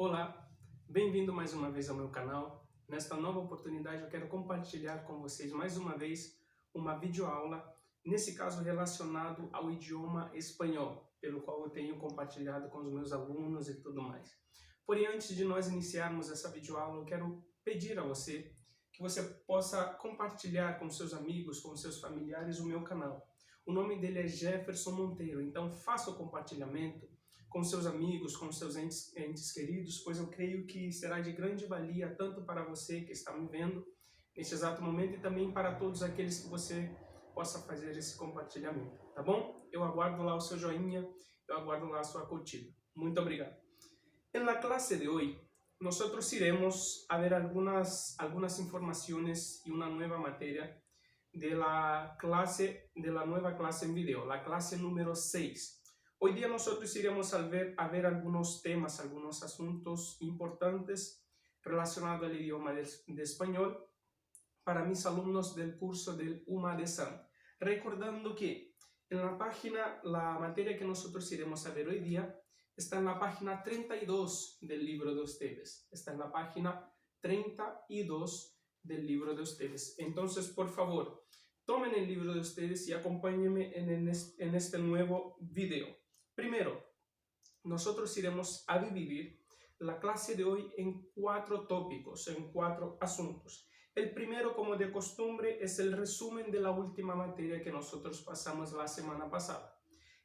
Olá, bem-vindo mais uma vez ao meu canal. Nesta nova oportunidade eu quero compartilhar com vocês mais uma vez uma videoaula, nesse caso relacionado ao idioma espanhol, pelo qual eu tenho compartilhado com os meus alunos e tudo mais. Porém, antes de nós iniciarmos essa videoaula, eu quero pedir a você que você possa compartilhar com seus amigos, com seus familiares o meu canal. O nome dele é Jefferson Monteiro, então faça o compartilhamento com seus amigos, com seus entes queridos, pois eu creio que será de grande valia tanto para você que está me vendo neste exato momento e também para todos aqueles que você possa fazer esse compartilhamento, tá bom? Eu aguardo lá o seu joinha, eu aguardo lá a sua curtida. Muito obrigado. En la clase de hoy, nosotros iremos a ver algunas informaciones y una nueva materia de la nueva clase en video, la clase número 6. Hoy día nosotros iremos a ver algunos temas, algunos asuntos importantes relacionados al idioma de español para mis alumnos del curso del UMA de SAM. Recordando que en la página, la materia que nosotros iremos a ver hoy día está en la página 32 del libro de ustedes. Está en la página 32 del libro de ustedes. Entonces, por favor, tomen el libro de ustedes y acompáñenme en este nuevo video. Primero, nosotros iremos a dividir la clase de hoy en 4 tópicos, en 4 asuntos. El primero, como de costumbre, es el resumen de la última materia que nosotros pasamos la semana pasada.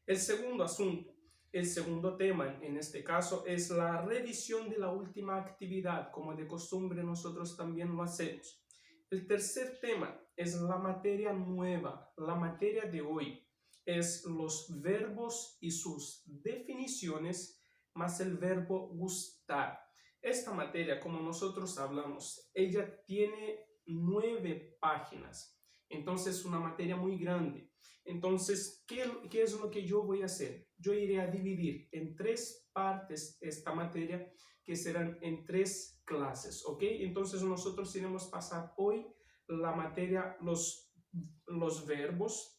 El segundo asunto, el segundo tema en este caso, es la revisión de la última actividad. Como de costumbre, nosotros también lo hacemos. El tercer tema es la materia nueva. La materia de hoy es los verbos y sus definiciones, más el verbo gustar. Esta materia, como nosotros hablamos, ella tiene 9 páginas. Entonces, una materia muy grande. Entonces, ¿qué es lo que yo voy a hacer? Yo iré a dividir en 3 partes esta materia, que serán en 3 clases, ¿ok? Entonces, nosotros iremos a pasar hoy la materia, los verbos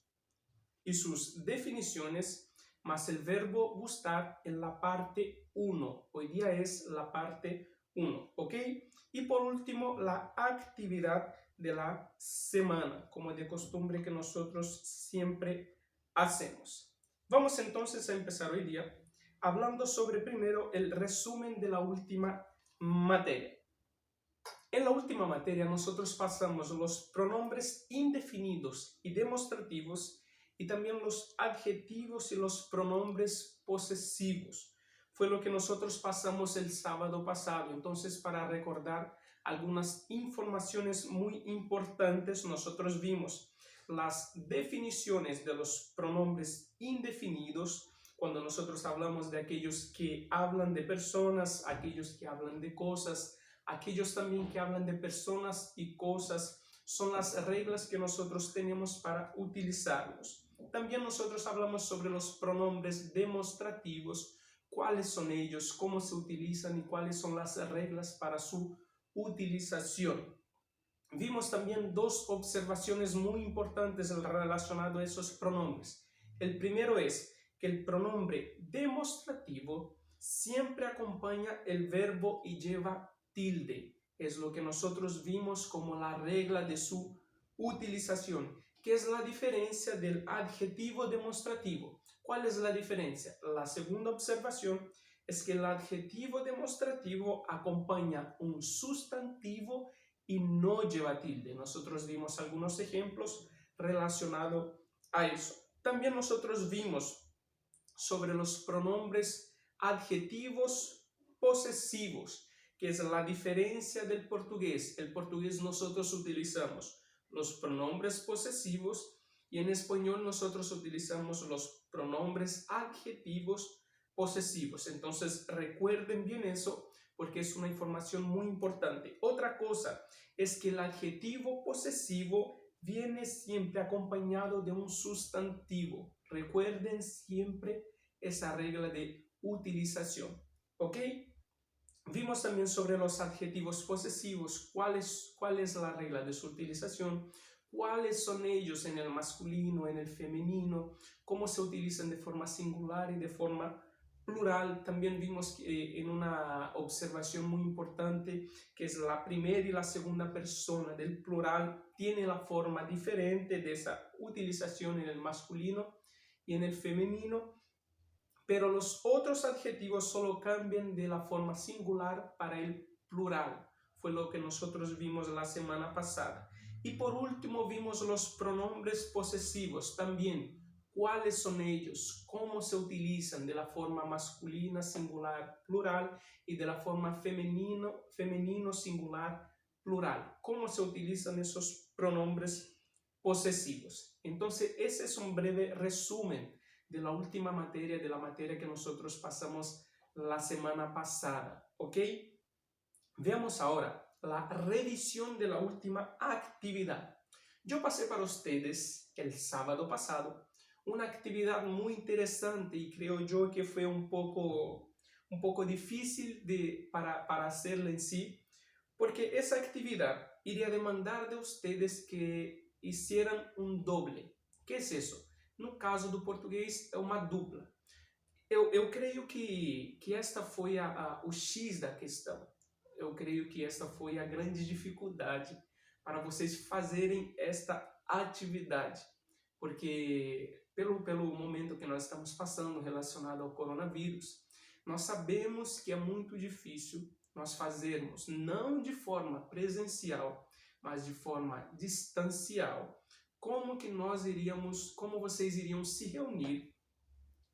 y sus definiciones, más el verbo gustar en la parte 1. Hoy día es la parte 1, ¿ok? Y por último, la actividad de la semana, como de costumbre que nosotros siempre hacemos. Vamos entonces a empezar hoy día hablando sobre primero el resumen de la última materia. En la última materia nosotros pasamos los pronombres indefinidos y demostrativos y también los adjetivos y los pronombres posesivos. Fue lo que nosotros pasamos el sábado pasado. Entonces, para recordar algunas informaciones muy importantes, nosotros vimos las definiciones de los pronombres indefinidos, cuando nosotros hablamos de aquellos que hablan de personas, aquellos que hablan de cosas, aquellos también que hablan de personas y cosas, son las reglas que nosotros tenemos para utilizarlos. También nosotros hablamos sobre los pronombres demostrativos, cuáles son ellos, cómo se utilizan y cuáles son las reglas para su utilización. Vimos también 2 observaciones muy importantes relacionadas a esos pronombres. El primero es que el pronombre demostrativo siempre acompaña el verbo y lleva tilde. Es lo que nosotros vimos como la regla de su utilización. ¿Qué es la diferencia del adjetivo demostrativo? ¿Cuál es la diferencia? La segunda observación es que el adjetivo demostrativo acompaña un sustantivo y no lleva tilde. Nosotros vimos algunos ejemplos relacionados a eso. También nosotros vimos sobre los pronombres adjetivos posesivos, que es la diferencia del portugués. El portugués nosotros utilizamos los pronombres posesivos y en español nosotros utilizamos los pronombres adjetivos posesivos. Entonces recuerden bien eso porque es una información muy importante. Otra cosa es que el adjetivo posesivo viene siempre acompañado de un sustantivo. Recuerden siempre esa regla de utilización, ¿ok? Vimos también sobre los adjetivos posesivos, cuál es la regla de su utilización, cuáles son ellos en el masculino, en el femenino, cómo se utilizan de forma singular y de forma plural, también vimos que, en una observación muy importante, que es la primera y la segunda persona del plural, tiene la forma diferente de esa utilización en el masculino y en el femenino, pero los otros adjetivos solo cambian de la forma singular para el plural. Fue lo que nosotros vimos la semana pasada. Y por último vimos los pronombres posesivos también. ¿Cuáles son ellos? ¿Cómo se utilizan de la forma masculina singular plural y de la forma femenino singular plural? ¿Cómo se utilizan esos pronombres posesivos? Entonces, ese es un breve resumen de la última materia, de la materia que nosotros pasamos la semana pasada, ¿ok? Veamos ahora la revisión de la última actividad. Yo pasé para ustedes el sábado pasado una actividad muy interesante y creo yo que fue un poco difícil para hacerla en sí, porque esa actividad iría a demandar de ustedes que hicieran un doble. ¿Qué es eso? No caso do português, é uma dupla. Eu creio que esta foi o X da questão. Eu creio que esta foi a grande dificuldade para vocês fazerem esta atividade. Porque pelo momento que nós estamos passando relacionado ao coronavírus, nós sabemos que é muito difícil nós fazermos, não de forma presencial, mas de forma distancial, como vocês iriam se reunir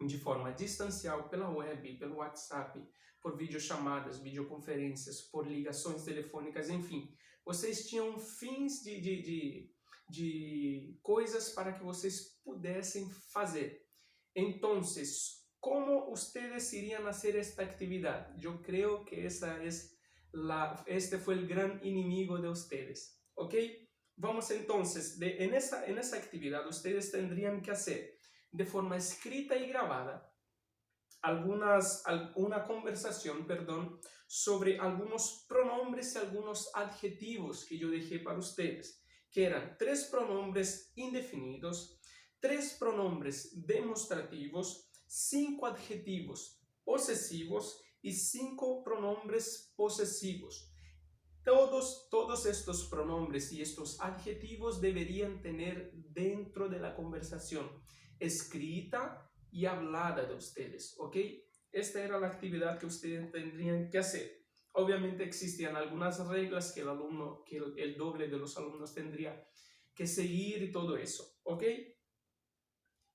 de forma distancial pela web, pelo WhatsApp, por videochamadas, videoconferências, por ligações telefônicas, enfim. Vocês tinham fins de coisas para que vocês pudessem fazer. Então, como ustedes irían a hacer esta actividad? Yo creo que este fue el gran enemigo de ustedes, ¿ok? Vamos entonces, en esa actividad ustedes tendrían que hacer de forma escrita y grabada una conversación, sobre algunos pronombres y algunos adjetivos que yo dejé para ustedes, que eran 3 pronombres indefinidos, 3 pronombres demostrativos, 5 adjetivos posesivos y 5 pronombres posesivos. Todos estos pronombres y estos adjetivos deberían tener dentro de la conversación escrita y hablada de ustedes, ¿ok? Esta era la actividad que ustedes tendrían que hacer. Obviamente existían algunas reglas que el doble de los alumnos tendría que seguir y todo eso, ¿ok?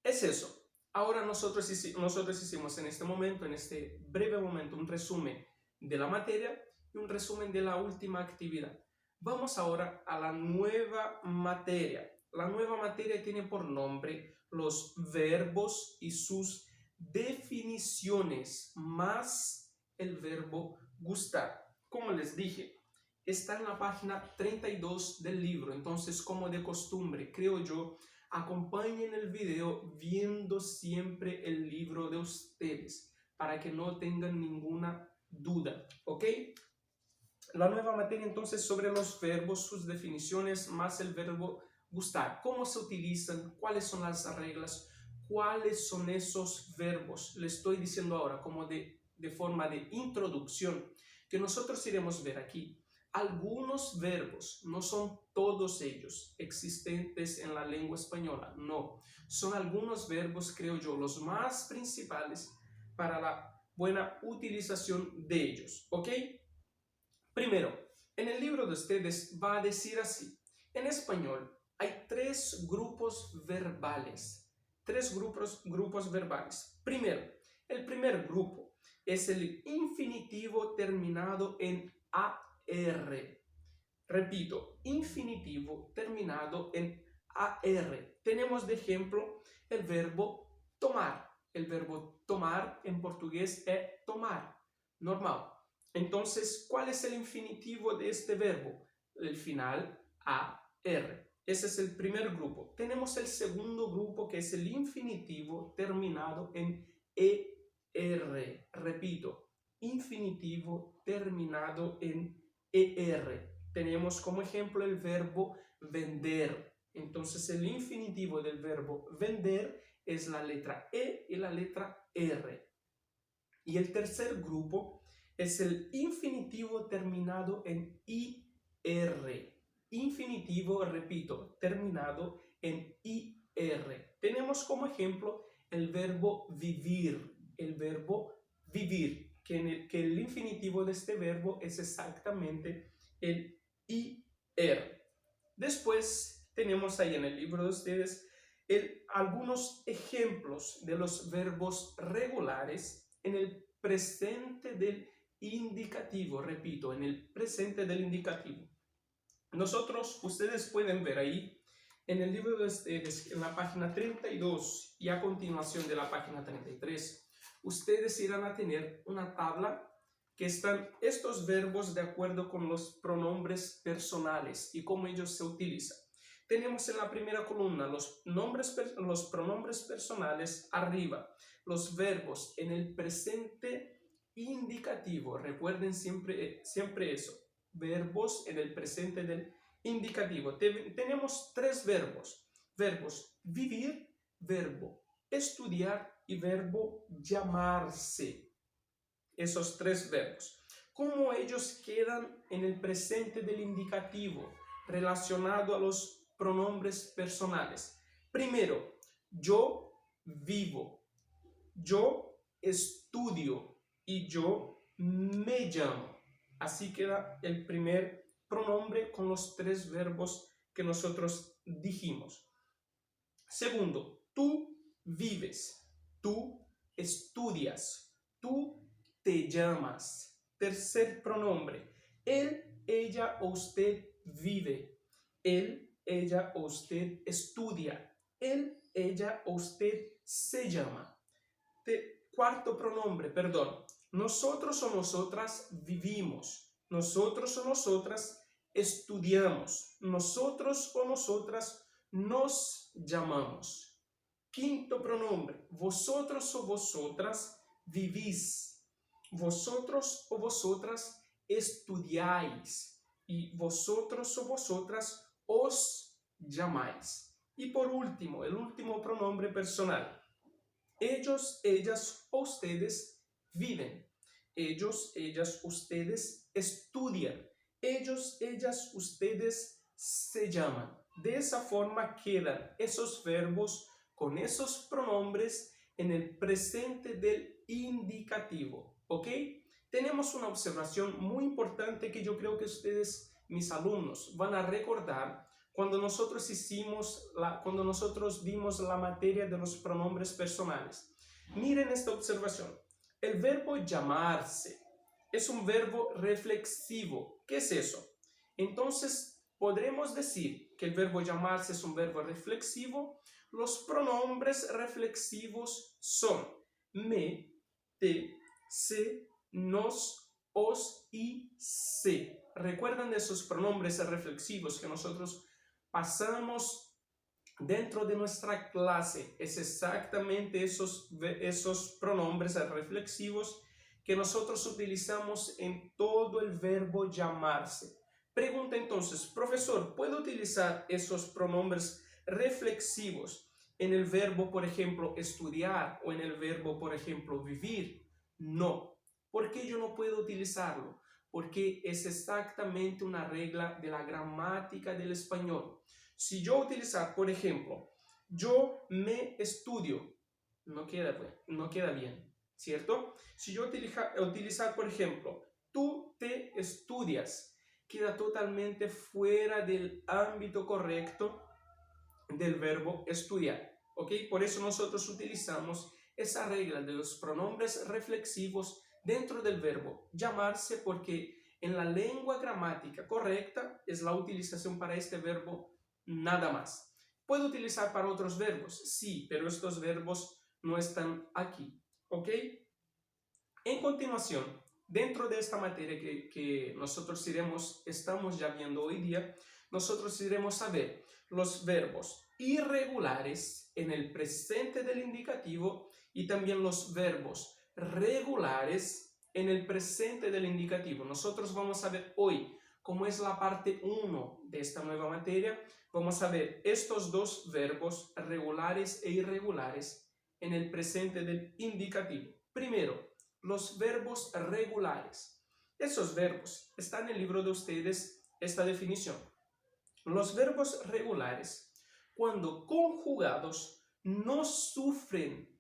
Es eso. Ahora nosotros hicimos en este momento, en este breve momento, un resumen de la materia y un resumen de la última actividad. Vamos ahora a la nueva materia. La nueva materia tiene por nombre los verbos y sus definiciones, más el verbo gustar. Como les dije, está en la página 32 del libro, entonces como de costumbre, creo yo, acompañen el video viendo siempre el libro de ustedes para que no tengan ninguna duda, ¿ok? La nueva materia entonces sobre los verbos, sus definiciones, más el verbo gustar. ¿Cómo se utilizan? ¿Cuáles son las reglas? ¿Cuáles son esos verbos? Le estoy diciendo ahora como de forma de introducción que nosotros iremos ver aquí. Algunos verbos, no son todos ellos existentes en la lengua española, no. Son algunos verbos, creo yo, los más principales para la buena utilización de ellos, ¿ok? Primero, en el libro de ustedes va a decir así. En español hay 3 grupos verbales. 3 grupos verbales. Primero, el primer grupo es el infinitivo terminado en AR. Repito, infinitivo terminado en AR. Tenemos de ejemplo el verbo tomar. El verbo tomar en portugués es tomar, normal. Entonces, ¿cuál es el infinitivo de este verbo? El final AR. Ese es el primer grupo. Tenemos el segundo grupo que es el infinitivo terminado en ER. Repito, infinitivo terminado en ER. Tenemos como ejemplo el verbo vender. Entonces el infinitivo del verbo vender es la letra E y la letra R. Y el tercer grupo es el infinitivo terminado en IR. Infinitivo, repito, terminado en IR. Tenemos como ejemplo el verbo vivir. El verbo vivir, que el infinitivo de este verbo es exactamente el IR. Después tenemos ahí en el libro de ustedes algunos ejemplos de los verbos regulares en el presente del indicativo, repito, en el presente del indicativo. Ustedes pueden ver ahí en el libro de ustedes, en la página 32 y a continuación de la página 33, ustedes irán a tener una tabla que están estos verbos de acuerdo con los pronombres personales y cómo ellos se utilizan. Tenemos en la primera columna los pronombres personales arriba, los verbos en el presente indicativo. Recuerden siempre eso, verbos en el presente del indicativo. Tenemos tres verbos vivir, verbo estudiar y verbo llamarse. Esos tres verbos. ¿Cómo ellos quedan en el presente del indicativo relacionado a los pronombres personales? Primero, yo vivo, yo estudio y yo me llamo. Así queda el primer pronombre con los tres verbos que nosotros dijimos. Segundo, tú vives, tú estudias, tú te llamas. Tercer pronombre, él, ella o usted vive, él, ella o usted estudia, él, ella o usted se llama. Cuarto pronombre, perdón, nosotros o nosotras vivimos, nosotros o nosotras estudiamos, nosotros o nosotras nos llamamos. Quinto pronombre, vosotros o vosotras vivís, vosotros o vosotras estudiáis y vosotros o vosotras os llamáis. Y por último, el último pronombre personal, ellos, ellas o ustedes viven, ellos, ellas, ustedes estudian, ellos, ellas, ustedes se llaman. De esa forma quedan esos verbos con esos pronombres en el presente del indicativo, ¿ok? Tenemos una observación muy importante que yo creo que ustedes, mis alumnos, van a recordar cuando nosotros vimos la materia de los pronombres personales. Miren esta observación. El verbo llamarse es un verbo reflexivo. ¿Qué es eso? Entonces, podremos decir que el verbo llamarse es un verbo reflexivo. Los pronombres reflexivos son me, te, se, nos, os y se. ¿Recuerdan de esos pronombres reflexivos que nosotros pasamos dentro de nuestra clase? Es exactamente esos pronombres reflexivos que nosotros utilizamos en todo el verbo llamarse. Pregunta entonces, profesor, ¿puedo utilizar esos pronombres reflexivos en el verbo, por ejemplo, estudiar o en el verbo, por ejemplo, vivir? No. ¿Por qué yo no puedo utilizarlo? Porque es exactamente una regla de la gramática del español. Si yo utilizar, por ejemplo, yo me estudio, no queda bien, ¿cierto? Si yo utilizar, por ejemplo, tú te estudias, queda totalmente fuera del ámbito correcto del verbo estudiar, ¿ok? Por eso nosotros utilizamos esa regla de los pronombres reflexivos dentro del verbo llamarse, porque en la lengua gramática correcta es la utilización para este verbo nada más. ¿Puedo utilizar para otros verbos? Sí, pero estos verbos no están aquí, ¿ok? En continuación, dentro de esta materia que nosotros estamos ya viendo hoy día, nosotros iremos a ver los verbos irregulares en el presente del indicativo y también los verbos regulares en el presente del indicativo. Nosotros vamos a ver hoy, como es la parte 1 de esta nueva materia, vamos a ver estos dos verbos regulares e irregulares en el presente del indicativo. Primero, los verbos regulares. Esos verbos, está en el libro de ustedes esta definición. Los verbos regulares, cuando conjugados, no sufren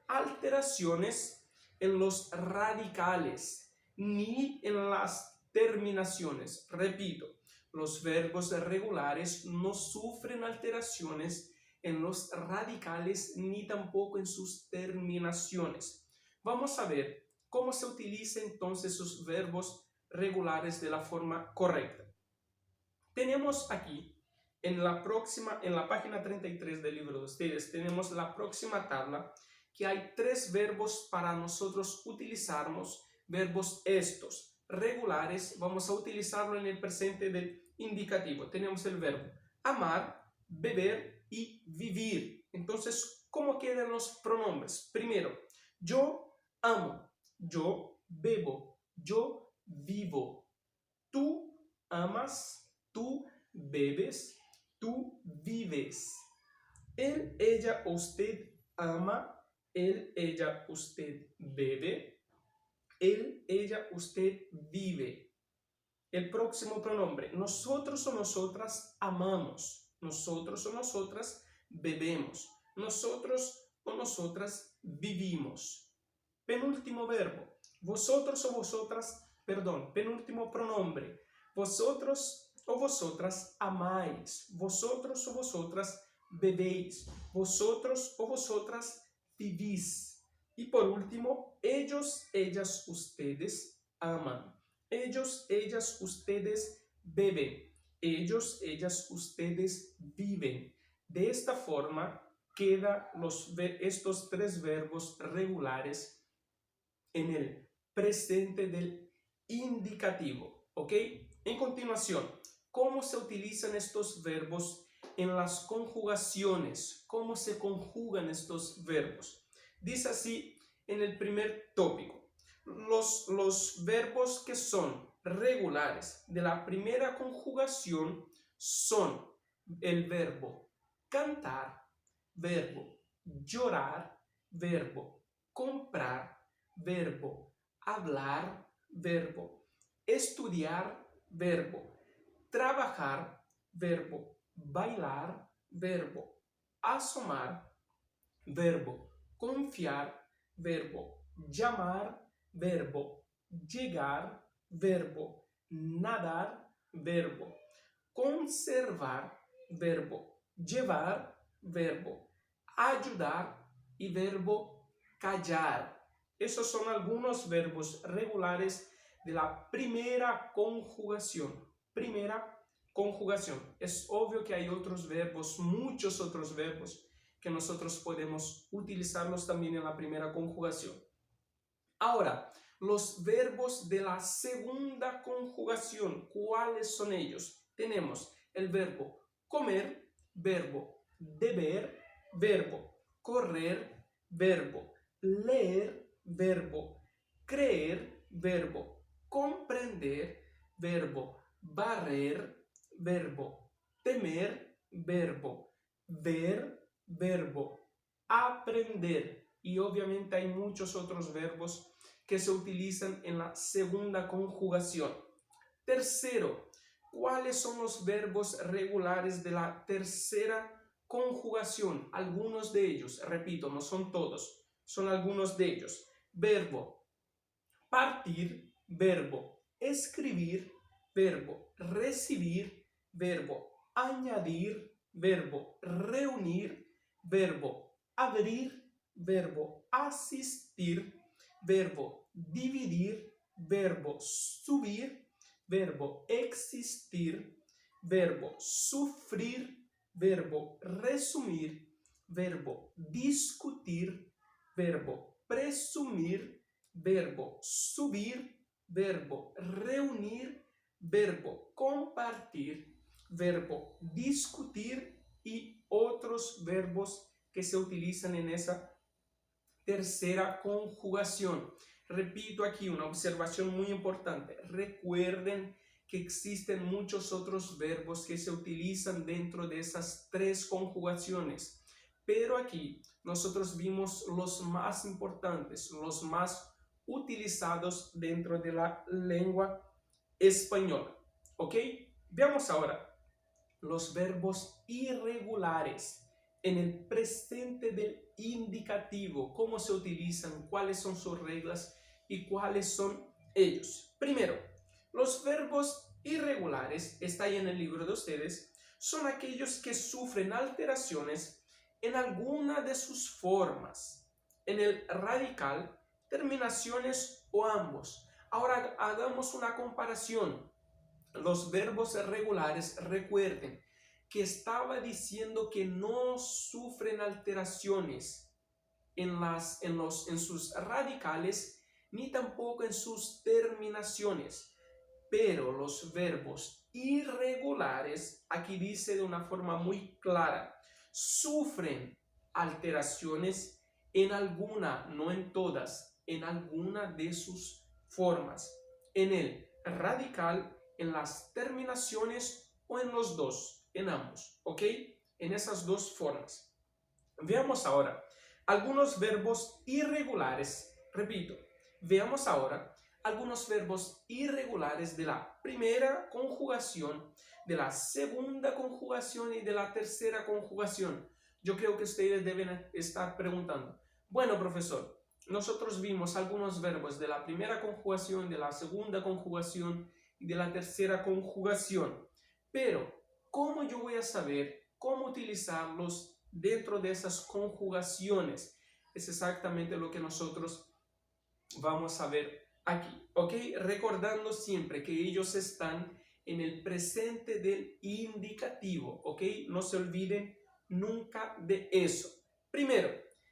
alteraciones en los radicales ni en las terminaciones. Repito, los verbos regulares no sufren alteraciones en los radicales ni tampoco en sus terminaciones. Vamos a ver cómo se utilizan entonces sus verbos regulares de la forma correcta. Tenemos aquí en la página 33 del libro de ustedes, tenemos la próxima tabla, que hay 3 verbos para nosotros utilizarnos, verbos estos regulares. Vamos a utilizarlo en el presente del indicativo. Tenemos el verbo amar, beber y vivir. Entonces, ¿cómo quedan los pronombres? Primero, yo amo, yo bebo, yo vivo. Tú amas, tú bebes, tú vives. Él, ella, usted ama, él, ella, usted bebe, él, ella, usted vive. El próximo pronombre, nosotros o nosotras amamos, nosotros o nosotras bebemos, nosotros o nosotras vivimos. Penúltimo verbo, vosotros o vosotras, penúltimo pronombre, vosotros o vosotras amáis, vosotros o vosotras bebéis, vosotros o vosotras vivís. Y por último, ellos, ellas, ustedes aman, ellos, ellas, ustedes beben, ellos, ellas, ustedes viven. De esta forma quedan estos 3 verbos regulares en el presente del indicativo, ¿ok? En continuación, ¿cómo se utilizan estos verbos en las conjugaciones? ¿Cómo se conjugan estos verbos? Dice así en el primer tópico. Los verbos que son regulares de la primera conjugación son el verbo cantar, verbo llorar, verbo comprar, verbo hablar, verbo estudiar, verbo trabajar, verbo bailar, verbo asomar, verbo confiar, verbo llamar, verbo llegar, verbo nadar, verbo conservar, verbo llevar, verbo ayudar y verbo callar. Esos son algunos verbos regulares de la primera conjugación. Es obvio que hay otros verbos, muchos otros verbos, que nosotros podemos utilizarlos también en la primera conjugación. Ahora, los verbos de la segunda conjugación, ¿cuáles son ellos? Tenemos el verbo comer, verbo beber, verbo correr, verbo leer, verbo creer, verbo comprender, verbo barrer, verbo temer, verbo ver, verbo aprender. Y obviamente hay muchos otros verbos que se utilizan en la segunda conjugación. Tercero, ¿cuáles son los verbos regulares de la tercera conjugación? Algunos de ellos, repito, no son todos, son algunos de ellos. Verbo partir, verbo escribir, verbo recibir, verbo añadir, verbo reunir, verbo abrir, verbo asistir, verbo dividir, verbo subir, verbo existir, verbo sufrir, verbo resumir, verbo discutir, verbo presumir, verbo subir, verbo reunir, verbo compartir, verbo discutir y otros verbos que se utilizan en esa tercera conjugación. Repito aquí una observación muy importante. Recuerden que existen muchos otros verbos que se utilizan dentro de esas 3 conjugaciones, pero aquí nosotros vimos los más importantes, los más utilizados dentro de la lengua española. ¿Ok? Veamos ahora los verbos irregulares en el presente del indicativo, cómo se utilizan, cuáles son sus reglas y cuáles son ellos. Primero, los verbos irregulares, está ahí en el libro de ustedes, son aquellos que sufren alteraciones en alguna de sus formas, en el radical, terminaciones o ambos. Ahora hagamos una comparación. Los verbos regulares, recuerden que estaba diciendo que no sufren alteraciones en sus radicales ni tampoco en sus terminaciones. Pero los verbos irregulares, aquí dice de una forma muy clara, sufren alteraciones en alguna, no en todas, en alguna de sus formas. En el radical, en las terminaciones o en los dos, en ambos, ¿ok? En esas dos formas. Veamos ahora algunos verbos irregulares, repito, veamos ahora algunos verbos irregulares de la primera conjugación, de la segunda conjugación y de la tercera conjugación. Yo creo que ustedes deben estar preguntando, bueno, profesor, nosotros vimos algunos verbos de la primera conjugación, de la segunda conjugación y de la tercera conjugación, pero ¿cómo yo voy a saber cómo utilizarlos dentro de esas conjugaciones? Es exactamente lo que nosotros vamos a ver aquí, ¿ok? Recordando siempre que ellos están en el presente del indicativo, ¿ok? No se olviden nunca de eso. Primero,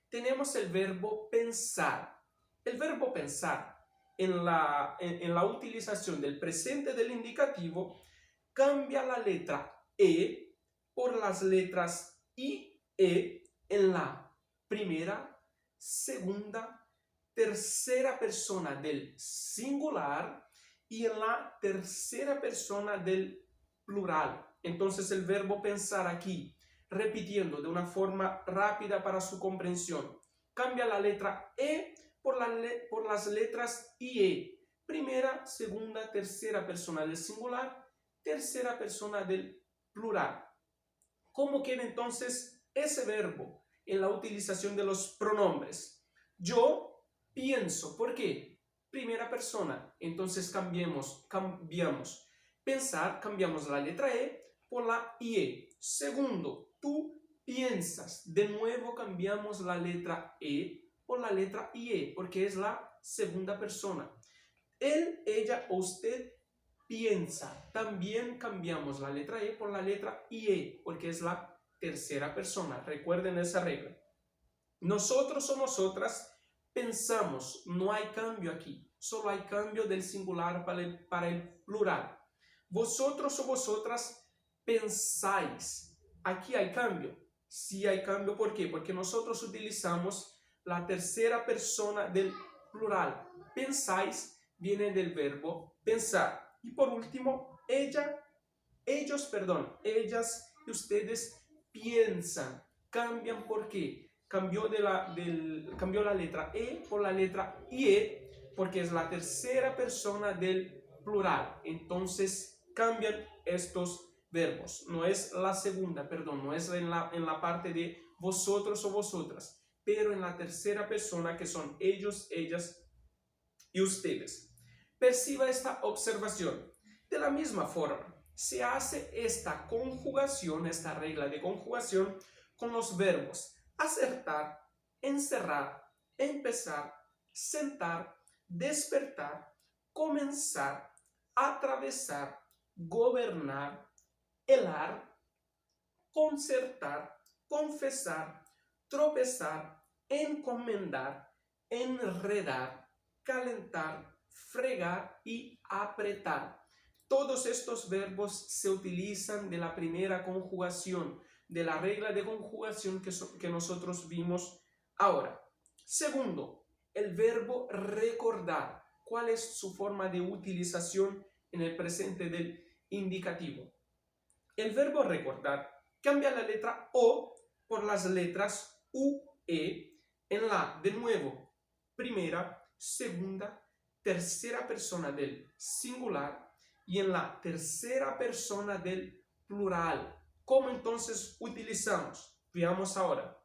tenemos el verbo pensar. El verbo pensar en la utilización del presente del indicativo cambia la letra E por las letras I, E en la primera, segunda, tercera persona del singular y en la tercera persona del plural. Entonces el verbo pensar aquí, repitiendo de una forma rápida para su comprensión, cambia la letra E por las letras IE. Primera, segunda, tercera persona del singular, tercera persona del plural. ¿Cómo queda entonces ese verbo en la utilización de los pronombres? Yo pienso. ¿Por qué? Primera persona. Entonces cambiamos. Pensar, cambiamos la letra E por la IE. Segundo, tú piensas. De nuevo cambiamos la letra E por la letra IE, porque es la segunda persona. Él, ella o usted piensa. También cambiamos la letra E por la letra IE, porque es la tercera persona. Recuerden esa regla. Nosotros o nosotras pensamos. No hay cambio aquí. Solo hay cambio del singular para el plural. Vosotros o vosotras pensáis. Aquí hay cambio. Sí hay cambio. ¿Por qué? Porque nosotros utilizamos la tercera persona del plural. Pensáis viene del verbo pensar. Y por último, ellas y ustedes piensan. Cambian. ¿Por qué? Cambió la letra E por la letra IE, porque es la tercera persona del plural. Entonces cambian estos verbos. No es la segunda, perdón, no es en la parte de vosotros o vosotras, pero en la tercera persona, que son ellos, ellas y ustedes. Perciba esta observación. De la misma forma, se hace esta conjugación, esta regla de conjugación, con los verbos acertar, encerrar, empezar, sentar, despertar, comenzar, atravesar, gobernar, helar, concertar, confesar, tropezar, encomendar, enredar, calentar, fregar y apretar. Todos estos verbos se utilizan de la primera conjugación, de la regla de conjugación que nosotros vimos ahora. Segundo, el verbo recordar. ¿Cuál es su forma de utilización en el presente del indicativo? El verbo recordar cambia la letra O por las letras U, E, en la, de nuevo, primera, segunda, tercera persona del singular y en la tercera persona del plural. ¿Cómo entonces utilizamos? Veamos ahora.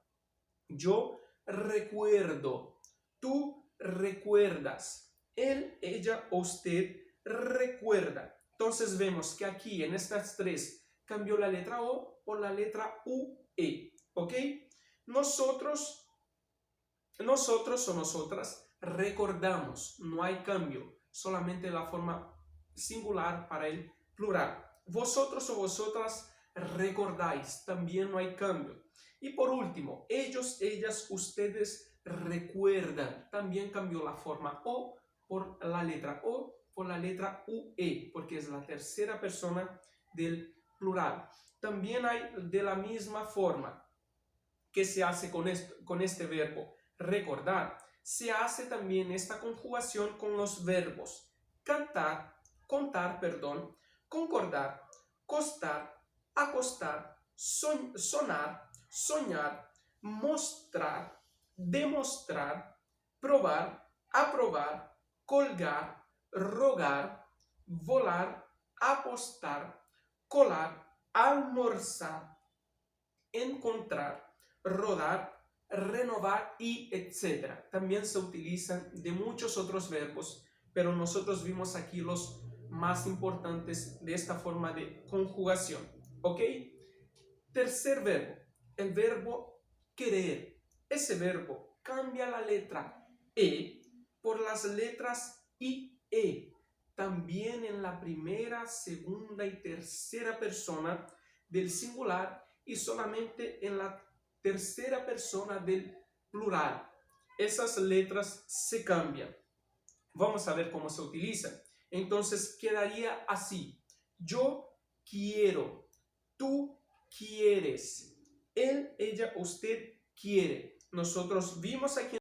Yo recuerdo, tú recuerdas, él, ella o usted recuerda. Entonces vemos que aquí en estas tres cambió la letra O por la letra UE, ¿ok? Nosotros o nosotras recordamos, no hay cambio, solamente la forma singular para el plural. Vosotros o vosotras recordáis, también no hay cambio. Y por último, ellos, ellas, ustedes recuerdan, también cambió la forma O por la letra UE, porque es la tercera persona del plural. También hay de la misma forma que se hace con este verbo recordar, se hace también esta conjugación con los verbos contar, concordar, costar, acostar, sonar, soñar, mostrar, demostrar, probar, aprobar, colgar, rogar, volar, apostar, colar, almorzar, encontrar, rodar, renovar y etcétera. También se utilizan de muchos otros verbos, pero nosotros vimos aquí los más importantes de esta forma de conjugación. ¿Ok? Tercer verbo, el verbo querer. Ese verbo cambia la letra E por las letras I, E. También en la primera, segunda y tercera persona del singular y solamente en la tercera persona del plural. Esas letras se cambian. Vamos a ver cómo se utilizan. Entonces quedaría así. Yo quiero. Tú quieres. Él, ella, usted quiere. Nosotros vimos aquí